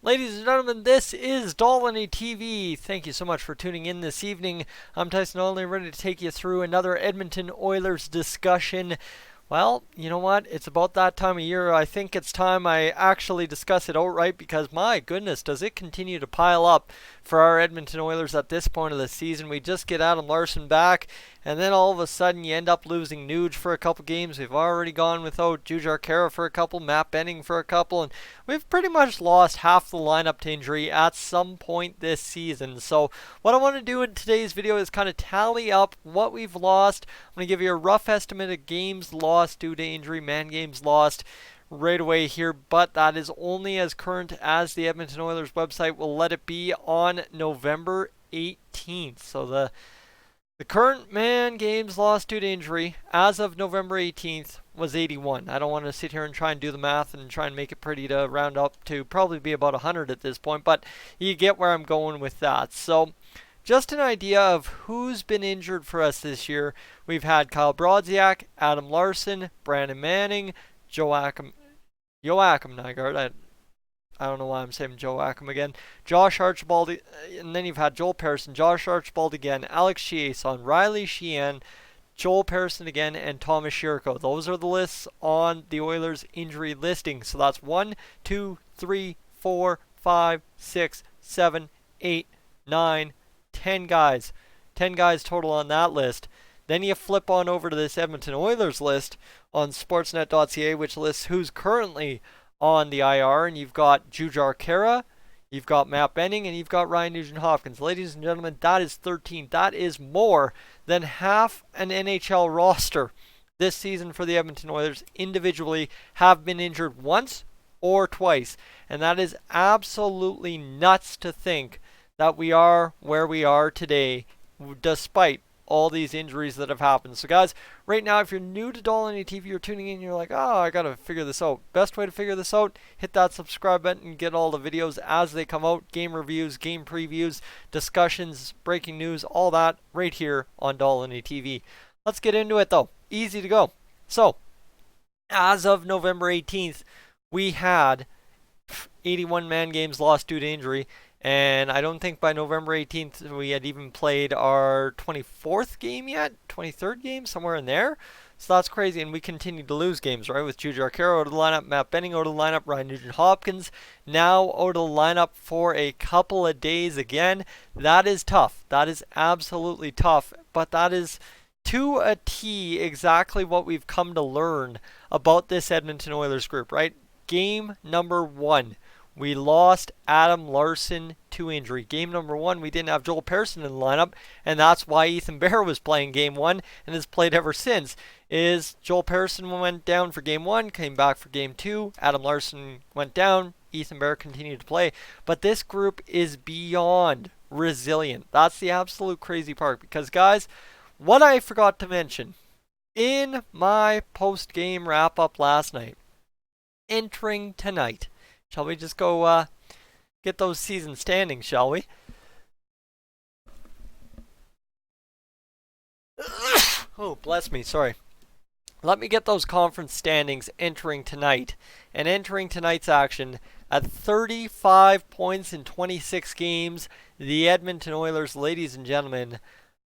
Ladies and gentlemen, this is Dolynny TV. Thank you so much for tuning in this evening. I'm Tyson Dolynny, ready to take you through another Edmonton Oilers discussion. Well, you know what? It's about that time of year. I think it's time I actually discuss it outright because my goodness, does it continue to pile up for our Edmonton Oilers at this point of the season. We just get Adam Larsson back, and then all of a sudden you end up losing Nuge for a couple games. We've already gone without Jujhar Khaira for a couple, Matt Benning for a couple, and we've pretty much lost half the lineup to injury at some point this season. So what I want to do in today's video is kind of tally up what we've lost. I'm going to give you a rough estimate of games lost due to injury, man games lost right away here, but that is only as current as the Edmonton Oilers website will let it be on November 18th. So the current man games lost due to injury as of November 18th was 81. I don't want to sit here and try and do the math and try and make it pretty to round up to probably be about 100 at this point, but you get where I'm going with that. So just an idea of who's been injured for us this year. We've had Kyle Brodziak, Adam Larsson, Brandon Manning, Joachim Nygaard. I don't know why I'm saying Joachim again. Josh Archibald, and then you've had Joel Persson, Josh Archibald again, Alex Chiasson, Riley Sheehan, Joel Persson again, and Thomas Shirko. Those are the lists on the Oilers injury listing. So that's 1, 2, 3, 4, 5, 6, 7, 8, 9, 10 guys. 10 guys total on that list. Then you flip on over to this Edmonton Oilers list on sportsnet.ca, which lists who's currently on the IR, and you've got Jujhar Khaira, you've got Matt Benning, and you've got Ryan Nugent-Hopkins. Ladies and gentlemen, that is 13. That is more than half an NHL roster this season for the Edmonton Oilers individually have been injured once or twice, and that is absolutely nuts to think that we are where we are today despite all these injuries that have happened. So guys, right now, if you're new to Dolynny TV, you're tuning in, you're like, oh, I gotta figure this out. Best way to figure this out, hit that subscribe button and get all the videos as they come out. Game reviews, game previews, discussions, breaking news, all that right here on Dolynny TV. Let's get into it though. Easy to go. So, as of November 18th, we had 81 man games lost due to injury. And I don't think by November 18th we had even played our 24th game yet, 23rd game, somewhere in there. So that's crazy, and we continue to lose games, right? With Jujhar Khaira out of the lineup, Matt Benning out of the lineup, Ryan Nugent-Hopkins now out of the lineup for a couple of days again. That is tough. That is absolutely tough, but that is to a T exactly what we've come to learn about this Edmonton Oilers group, right? Game number 1. We lost Adam Larsson to injury. Game number 1, we didn't have Joel Persson in the lineup, and that's why Ethan Bear was playing game 1 and has played ever since. Is Joel Persson went down for game 1, came back for game 2. Adam Larsson went down. Ethan Bear continued to play. But this group is beyond resilient. That's the absolute crazy part. Because, guys, what I forgot to mention in my post-game wrap-up last night, entering tonight, shall we just go get those season standings, shall we? Oh, bless me, sorry. Let me get those conference standings entering tonight. And entering tonight's action, at 35 points in 26 games, the Edmonton Oilers, ladies and gentlemen,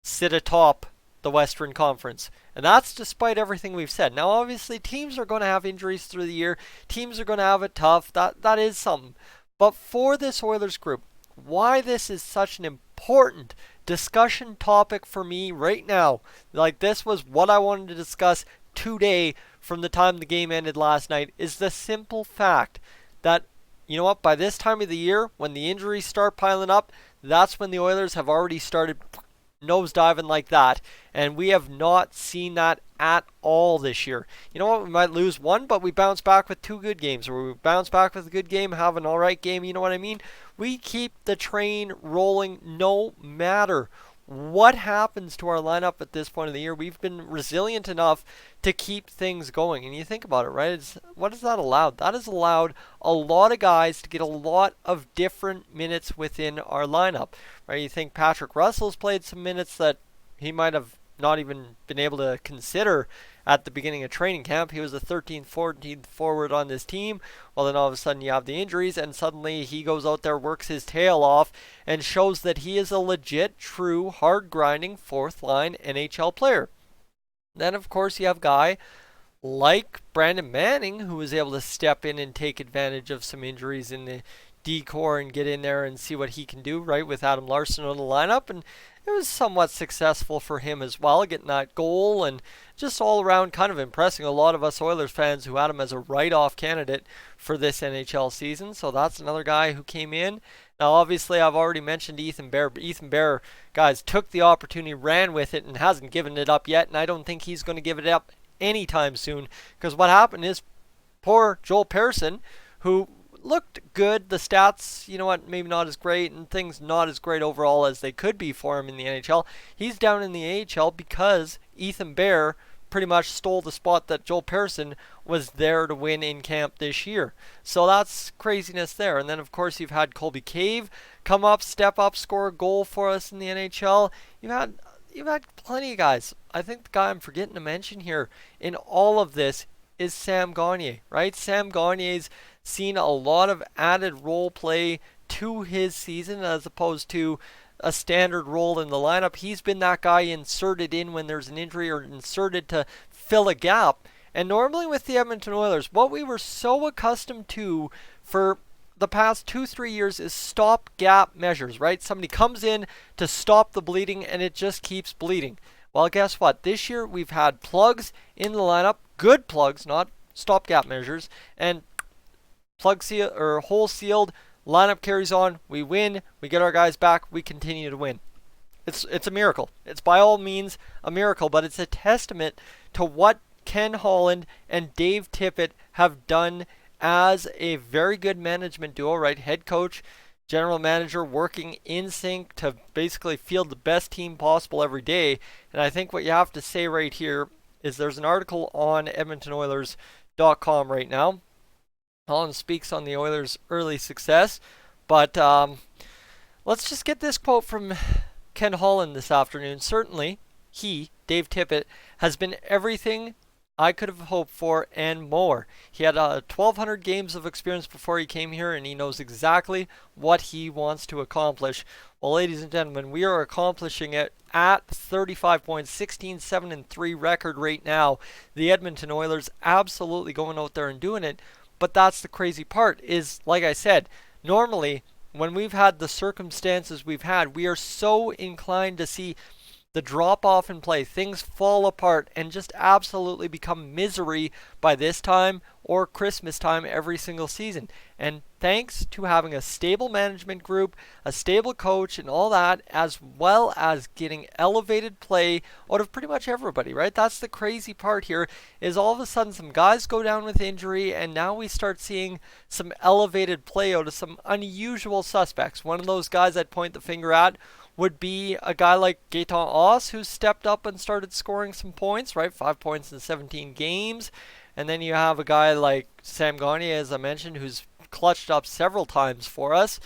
sit atop the Western Conference. And that's despite everything we've said. Now, obviously, teams are going to have injuries through the year. Teams are going to have it tough. That is something. But for this Oilers group, why this is such an important discussion topic for me right now, like this was what I wanted to discuss today from the time the game ended last night, is the simple fact that, you know what, by this time of the year, when the injuries start piling up, that's when the Oilers have already started nosediving like that, and we have not seen that at all this year. You know what, we might lose one, but we bounce back with 2 good games, or we bounce back with a good game, have an alright game, you know what I mean? We keep the train rolling no matter what happens to our lineup at this point of the year. We've been resilient enough to keep things going. And you think about it, right? What has that allowed? That has allowed a lot of guys to get a lot of different minutes within our lineup, right? You think Patrick Russell's played some minutes that he might have not even been able to consider at the beginning of training camp. He was the 13th, 14th forward on this team. Well, then all of a sudden you have the injuries, and suddenly he goes out there, works his tail off, and shows that he is a legit, true, hard-grinding, fourth-line NHL player. Then, of course, you have a guy like Brandon Manning, who was able to step in and take advantage of some injuries in the D-core and get in there and see what he can do, right, with Adam Larson on the lineup. And it was somewhat successful for him as well, getting that goal and just all around kind of impressing a lot of us Oilers fans who had him as a write-off candidate for this NHL season. So that's another guy who came in. Now, obviously, I've already mentioned Ethan Bear, but Ethan Bear, guys, took the opportunity, ran with it, and hasn't given it up yet, and I don't think he's going to give it up anytime soon, because what happened is poor Joel Persson, who looked good, the stats, you know what, maybe not as great, and things not as great overall as they could be for him in the NHL. He's down in the AHL because Ethan Bear pretty much stole the spot that Joel Persson was there to win in camp this year. So that's craziness there. And then, of course, you've had Colby Cave come up, step up, score a goal for us in the NHL. You've had plenty of guys. I think the guy I'm forgetting to mention here in all of this is Sam Gagner, right? Sam Gagner's seen a lot of added role play to his season as opposed to a standard role in the lineup. He's been that guy inserted in when there's an injury or inserted to fill a gap. And normally with the Edmonton Oilers, what we were so accustomed to for the past 2-3 years is stop-gap measures, right? Somebody comes in to stop the bleeding and it just keeps bleeding. Well, guess what? This year we've had plugs in the lineup, good plugs, not stop-gap measures, and plug seal or hole sealed. Lineup carries on. We win. We get our guys back. We continue to win. It's a miracle. It's by all means a miracle, but it's a testament to what Ken Holland and Dave Tippett have done as a very good management duo, right? Head coach, general manager working in sync to basically field the best team possible every day. And I think what you have to say right here is there's an article on EdmontonOilers.com right now. Holland speaks on the Oilers' early success, but let's just get this quote from Ken Holland this afternoon. Certainly, he, Dave Tippett, has been everything I could have hoped for and more. He had 1,200 games of experience before he came here, and he knows exactly what he wants to accomplish. Well, ladies and gentlemen, we are accomplishing it at 35 points, 16, 7, and 3 record right now. The Edmonton Oilers absolutely going out there and doing it. But that's the crazy part is, like I said, normally when we've had the circumstances we've had, we are so inclined to see the drop off in play, things fall apart and just absolutely become misery by this time or Christmas time every single season. And thanks to having a stable management group, a stable coach and all that, as well as getting elevated play out of pretty much everybody, right? That's the crazy part here is all of a sudden some guys go down with injury and now we start seeing some elevated play out of some unusual suspects. One of those guys I'd point the finger at would be a guy like Gaetan Oss, who stepped up and started scoring some points, right? 5 points in 17 games. And then you have a guy like Sam Gagner, as I mentioned, who's clutched up several times for us.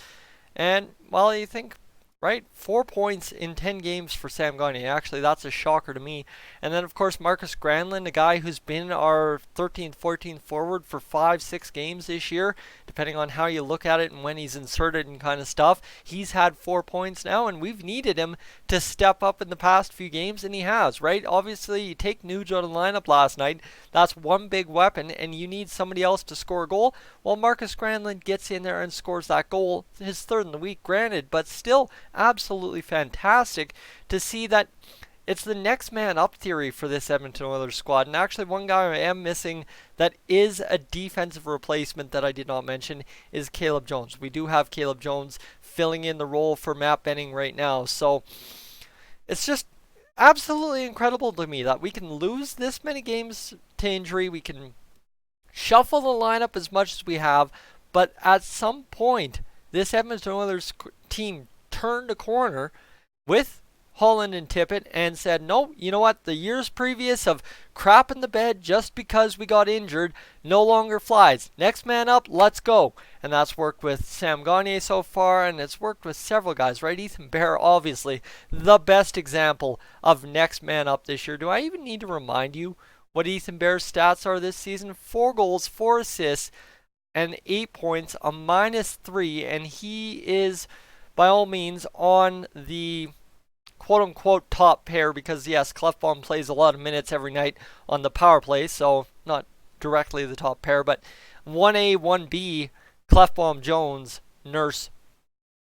And, well, you think, right, 4 points in 10 games for Sam Gagner. Actually, that's a shocker to me. And then, of course, Marcus Granlund, a guy who's been our 13th, 14th forward for 5-6 games this year, depending on how you look at it and when he's inserted and kind of stuff. He's had 4 points now, and we've needed him to step up in the past few games, and he has, right? Obviously, you take Nuge out of the lineup last night. That's one big weapon, and you need somebody else to score a goal. Well, Marcus Granlund gets in there and scores that goal. His third in the week, granted, but still absolutely fantastic to see that it's the next man up theory for this Edmonton Oilers squad. And actually one guy I am missing that is a defensive replacement that I did not mention is Caleb Jones. We do have Caleb Jones filling in the role for Matt Benning right now. So it's just absolutely incredible to me that we can lose this many games to injury. We can shuffle the lineup as much as we have. But at some point, this Edmonton Oilers team turned a corner with Holland and Tippett and said, no, you know what? The years previous of crapping the bed just because we got injured no longer flies. Next man up, let's go. and that's worked with Sam Gagner so far, and it's worked with several guys, right? Ethan Bear, obviously, the best example of next man up this year. Do I even need to remind you what Ethan Bear's stats are this season? 4 goals, 4 assists, and 8 points, a -3, and he is, by all means, on the quote-unquote top pair because, yes, Clefbaum plays a lot of minutes every night on the power play, so not directly the top pair, but 1A, 1B, Clefbaum, Jones, Nurse,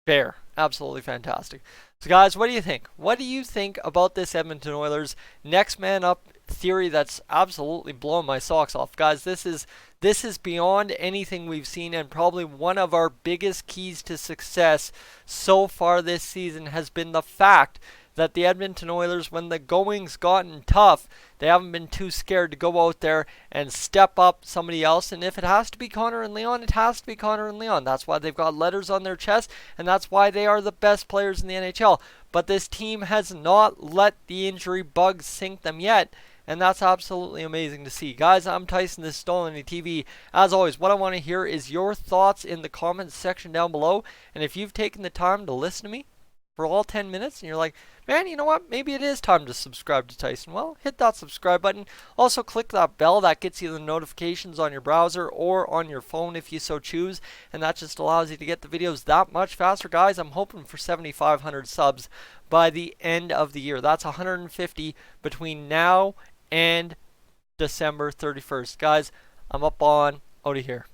Bear. Absolutely fantastic. So, guys, what do you think? What do you think about this Edmonton Oilers next man up theory that's absolutely blowing my socks off? Guys, this is beyond anything we've seen, and probably one of our biggest keys to success so far this season has been the fact that the Edmonton Oilers, when the going's gotten tough, they haven't been too scared to go out there and step up somebody else. And if it has to be Connor and Leon, it has to be Connor and Leon. That's why they've got letters on their chest, and that's why they are the best players in the NHL. But this team has not let the injury bug sink them yet, and that's absolutely amazing to see. Guys, I'm Tyson, this is Dolynny TV. As always, what I want to hear is your thoughts in the comments section down below. And if you've taken the time to listen to me for all 10 minutes and you're like, man, you know what, maybe it is time to subscribe to Tyson, well, hit that subscribe button. Also click that bell. That gets you the notifications on your browser or on your phone if you so choose, and that just allows you to get the videos that much faster. Guys, I'm hoping for 7,500 subs by the end of the year. That's 150 between now and December 31st. Guys, I'm up on out of here.